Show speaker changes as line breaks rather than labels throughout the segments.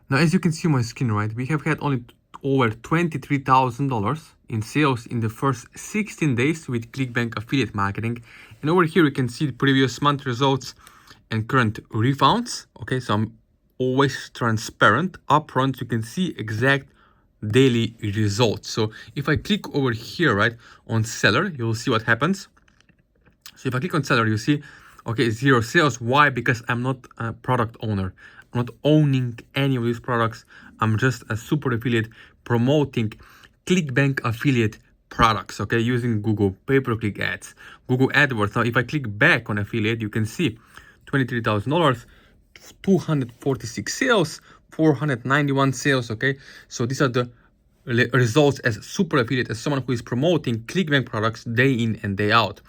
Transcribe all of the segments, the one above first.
Now, as you can see on my screen, right, we have had only over $23,000 in sales in the first 16 days with ClickBank affiliate marketing. And over here, you can see the previous month results and current refunds. Okay, so I'm always transparent. Upfront, you can see exact daily results. So if I click over here, right, on seller, you'll see what happens. So if I click on seller, you see, okay, 0 sales. Why? Because I'm not a product owner. I'm not owning any of these products. I'm just a super affiliate promoting ClickBank affiliate products, okay, using Google pay-per-click ads, Google AdWords. Now, if I click back on affiliate, you can see $23,000, 246 sales, 491 sales, okay? So these are the results as super affiliate, as someone who is promoting ClickBank products day in and day out.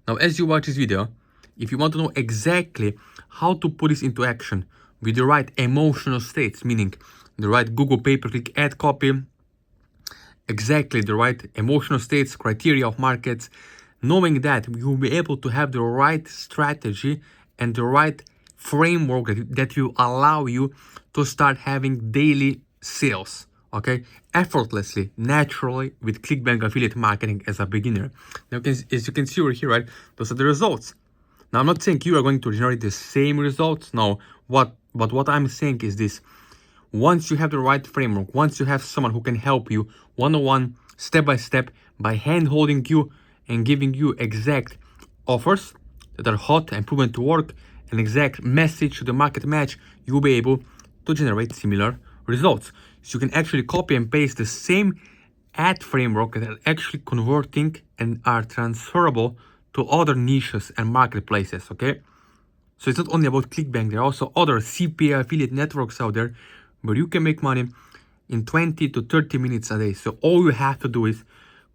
Now, as you watch this video, if you want to know exactly how to put this into action with the right emotional states, meaning the right Google pay-per-click ad copy, exactly the right emotional states, criteria of markets, knowing that you'll be able to have the right strategy and the right framework that will allow you to start having daily sales, okay, effortlessly, naturally, with ClickBank affiliate marketing as a beginner. Now, as you can see over here, right, those are the results. Now, I'm not saying you are going to generate the same results. No, but what I'm saying is this: once you have the right framework, once you have someone who can help you one-on-one, step by step, by hand-holding you and giving you exact offers that are hot and proven to work, an exact message to the market match, you'll be able to generate similar results. So you can actually copy and paste the same ad framework that are actually converting and are transferable to other niches and marketplaces, okay? So it's not only about ClickBank, there are also other CPA affiliate networks out there where you can make money in 20 to 30 minutes a day. So all you have to do is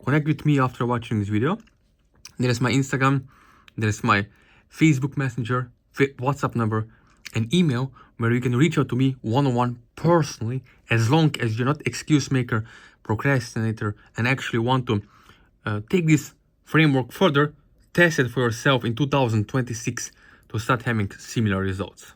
connect with me after watching this video. There's my Instagram, there's my Facebook Messenger, WhatsApp number, and email where you can reach out to me one-on-one personally, as long as you're not excuse maker, procrastinator, and actually want to take this framework further, test it for yourself in 2026 to start having similar results.